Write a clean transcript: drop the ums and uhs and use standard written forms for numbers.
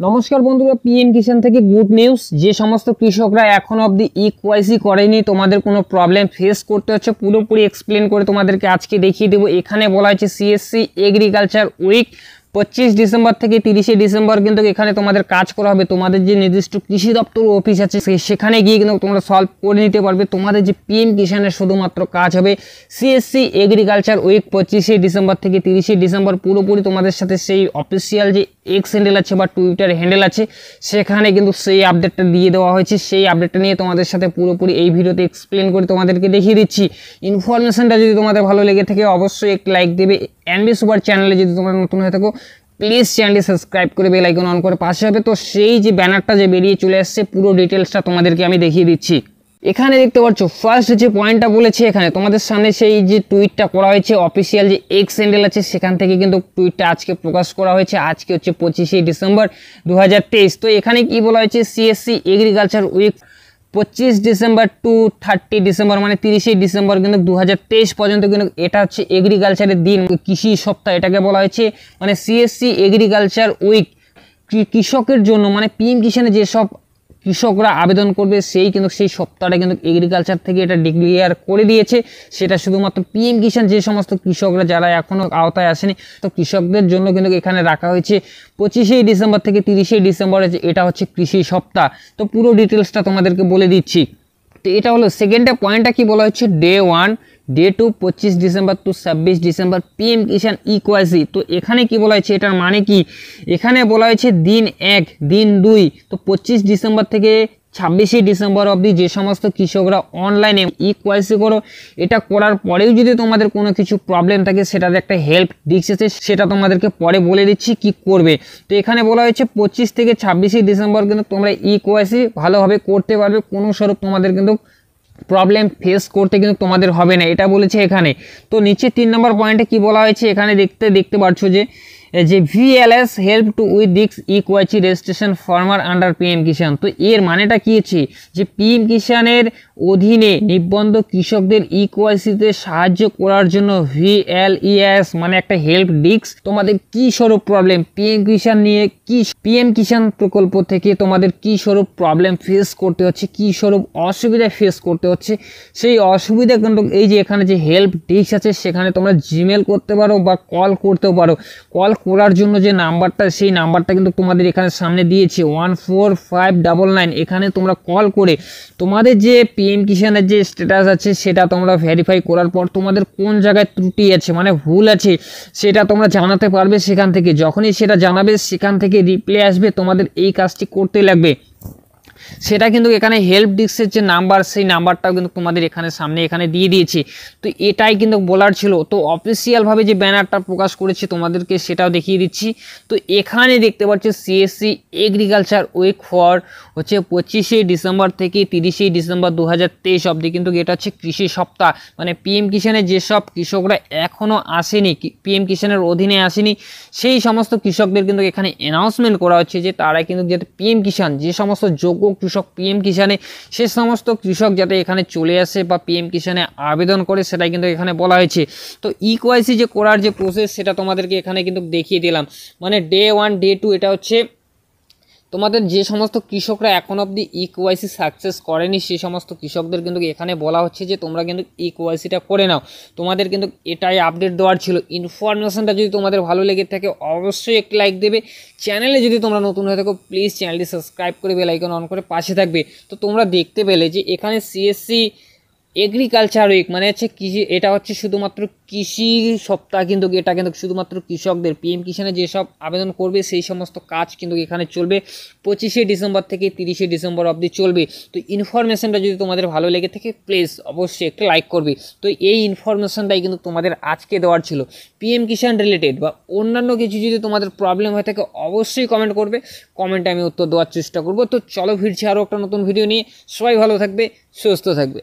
নমস্কার বন্ধুরা, পিএম কিষাণ থেকে গুড নিউজ। যে সমস্ত কৃষকরা এখন অবধি ইকেওয়াইসি করেনি, তোমাদের কোনো প্রবলেম ফেস করতে হচ্ছে, পুরোপুরি এক্সপ্লেন করে তোমাদেরকে আজকে দেখিয়ে দেবো। এখানে বলা হয়েছে সিএসসি এগ্রিকালচার উইক 25 ডিসেম্বর থেকে 30 ডিসেম্বর কিন্তু এখানে তোমাদের কাজ করা হবে। তোমাদের যে নির্দিষ্ট কৃষি দপ্তর অফিস আছে সেখানে গিয়ে কিন্তু তোমরা সলভ করে নিতে পারবে। তোমাদের যে পিএম কিষাণের শুধুমাত্র কাজ হবে সিএসসি এগ্রিকালচার উইক 25 ডিসেম্বর থেকে 30 ডিসেম্বর। পুরোপুরি তোমাদের সাথে সেই অফিসিয়াল যে এক্স হ্যান্ডেল আছে বা টুইটার হ্যান্ডেল আছে সেখানে কিন্তু সেই আপডেটটা দিয়ে দেওয়া হয়েছে। সেই আপডেটটা নিয়ে তোমাদের সাথে পুরোপুরি এই ভিডিওতে এক্সপ্লেন করে তোমাদেরকে দেখিয়ে দিচ্ছি। ইনফরমেশনটা যদি তোমাদের ভালো লেগে থাকে অবশ্যই একটি লাইক দেবে। এনবি সুপার চ্যানেলে যদি তোমরা নতুন হয়ে থাকো প্লিজ চ্যানেলটি সাবস্ক্রাইব করে বেল আইকন অন করে পাশে হবে। তো সেই যে ব্যানারটা যে বেরিয়ে চলে আসছে পুরো ডিটেলসটা তোমাদেরকে আমি দেখিয়ে দিচ্ছি। এখানে দেখতে পাচ্ছ ফার্স্ট যে পয়েন্টটা বলেছে, এখানে তোমাদের সামনে সেই যে টুইটটা করা হয়েছে অফিসিয়াল যে এক্স হ্যান্ডেল আছে সেখান থেকে কিন্তু টুইটটা আজকে প্রকাশ করা হয়েছে। আজকে হচ্ছে 25 ডিসেম্বর 2023। তো এখানে কি বলা হয়েছে, CSC agriculture week 25 December to 30 December মানে 30 ডিসেম্বর কিন্তু 2023 পর্যন্ত কিন্তু এটা হচ্ছে এগ্রিকালচারের দিন, কৃষি সপ্তাহ এটাকে বলা হয়েছে। মানে সিএসসি এগ্রিকালচার উইক কৃষকের জন্য, মানে পিএম কিষাণে যেসব কৃষকরা আবেদন করবে সেই সপ্তাহটা কিন্তু এগ্রিকালচার থেকে এটা ডিক্লেয়ার করে দিয়েছে। সেটা শুধুমাত্র পিএম কিষাণ যে সমস্ত কৃষকরা যারা এখনও আওতায় আসেনি তো কৃষকদের জন্য কিন্তু এখানে রাখা হয়েছে 25 ডিসেম্বর থেকে 30 ডিসেম্বরে এটা হচ্ছে কৃষি সপ্তাহ। তো পুরো ডিটেলসটা তোমাদেরকে বলে দিচ্ছি। তো এটা হলো সেকেন্ডটা পয়েন্টটা কি বলা হচ্ছে, day 1 day 2 25 December to 26 December PM Kisan eKYC. তো এখানে কি বলা হয়েছে, এটার মানে কি, এখানে বলা হয়েছে দিন 1 দিন 2 তো 25 ডিসেম্বর থেকে 26 ডিসেম্বর অবধি যে সমস্ত কৃষকরা অনলাইনে ইকেওয়াইসি করো, এটা করার পরেও যদি তোমাদের কোনো কিছু প্রবলেম থাকে সেটার একটা হেল্প ডিস্ক আছে, সেটা তোমাদেরকে পরে বলে দিচ্ছি কি করবে। তো এখানে বলা হয়েছে 25 থেকে 26 ডিসেম্বর কিন্তু তোমরা ইকেওয়াইসি ভালোভাবে করতে পারবে, কোনো স্বরূপ তোমাদের কিন্তু প্রবলেম ফেস করতে কিন্তু তোমাদের হবে না, এটা বলেছে এখানে। তো নিচে 3 নম্বর পয়েন্টে কি বলা হয়েছে, এখানে দেখতে পাচ্ছ যে VLS help to with this eKYC registration farmer under PM Kisan. তো এর মানেটা কি আছে, যে পিএম কিষাণের অধীনে নিবন্ধ কৃষকদের ইকেওয়াইসিতে সাহায্য করার জন্য ভিএলইএস মানে একটা হেল্প ডিস্ক। তোমাদের কি স্বরূপ প্রবলেম পিএম কিষাণ নিয়ে, কি পিএম কিষাণ প্রকল্প থেকে তোমাদের কি স্বরূপ প্রবলেম ফেস করতে হচ্ছে, কি স্বরূপ অসুবিধা ফেস করতে হচ্ছে, সেই অসুবিধা কিন্তু এই যে এখানে যে হেল্প ডিস্ক আছে সেখানে তোমরা জিমেল করতে পারো বা কল করতেও পারো। কল করার জন্য যে নাম্বারটা, সেই নাম্বারটা কিন্তু তোমাদের এখানে সামনে দিয়েছে 14599। এখানে তোমরা কল করে তোমাদের যে পিএম কিষাণের যে স্ট্যাটাস আছে সেটা তোমরা ভেরিফাই করার পর তোমাদের কোন জায়গায় ত্রুটি আছে মানে ভুল আছে সেটা তোমরা জানাতে পারবে। সেখান থেকে যখনই সেটা জানাবে সেখান থেকে রিপ্লাই আসবে তোমাদের এই কাজটি করতে লাগবে। সেটা কিন্তু এখানে হেল্প ডিস্কের যে নাম্বার সেই নাম্বারটাও কিন্তু তোমাদের এখানে দিয়ে দিয়েছি। তো এটাই কিন্তু বলার ছিল। তো অফিসিয়ালভাবে যে ব্যানারটা প্রকাশ করেছে তোমাদেরকে সেটাও দেখিয়ে দিচ্ছি। তো এখানে দেখতে পাচ্ছ সিএসসি এগ্রিকালচার উইক ফর হচ্ছে 25 ডিসেম্বর থেকে 30 ডিসেম্বর 2023 অবধি কিন্তু এটা হচ্ছে কৃষি সপ্তাহ। মানে পিএম কিষাণে যেসব কৃষকরা এখনও আসেনি, পিএম কিষাণের অধীনে আসেনি, সেই সমস্ত কৃষকদের কিন্তু এখানে অ্যানাউন্সমেন্ট করা হচ্ছে যে তারা কিন্তু যাতে পিএম কিষাণ যে সমস্ত যোগ্য কৃষক পিএম কিষাণে সে সমস্ত কৃষক যাতে এখানে চলে আসে বা পিএম কিষাণে আবেদন করে সেটাই কিন্তু এখানে বলা হয়েছে। তো ইকেওয়াইসি যে করার যে প্রসেস সেটা তোমাদেরকে এখানে কিন্তু দেখিয়ে দিলাম। মানে ডে 1 ডে 2 এটা হচ্ছে তোমাদের যে সমস্ত কৃষকরা এখন অবধি ইকেওয়াইসি সাকসেস করেনি সেই সমস্ত কৃষকদের কিন্তু এখানে বলা হচ্ছে যে তোমরা কিন্তু ইকেওয়াইসিটা করে নাও। তোমাদের কিন্তু এটাই আপডেট দেওয়ার ছিল। ইনফরমেশনটা যদি তোমাদের ভালো লেগে থাকে অবশ্যই একটি লাইক দেবে। চ্যানেলে যদি তোমরা নতুন হয়ে থাকো প্লিজ চ্যানেলটি সাবস্ক্রাইব করে বেল আইকন অন করে পাশে থাকবে। তো তোমরা দেখতে পেলে যে এখানে সিএসসি এগ্রিকালচার উইক মানে হচ্ছে কৃষি, এটা হচ্ছে শুধুমাত্র কৃষি সপ্তাহ, কিন্তু এটা কিন্তু শুধুমাত্র কৃষকদের পিএম কিষাণে যেসব আবেদন করবে সেই সমস্ত কাজ কিন্তু এখানে চলবে 25 ডিসেম্বর থেকে 30 ডিসেম্বর অবধি চলবে। তো ইনফরমেশনটা যদি তোমাদের ভালো লেগে থাকে প্লিজ অবশ্যই একটা লাইক করবে। তো এই ইনফরমেশনটাই কিন্তু তোমাদের আজকে দেওয়ার ছিল পিএম কিষাণ রিলেটেড। বা অন্যান্য কিছু যদি তোমাদের প্রবলেম হয়ে থাকে অবশ্যই কমেন্ট করবে, কমেন্টে আমি উত্তর দেওয়ার চেষ্টা করব। তো চলো ফিরছি আরও একটা নতুন ভিডিও নিয়ে। সবাই ভালো থাকবে, সুস্থ থাকবে।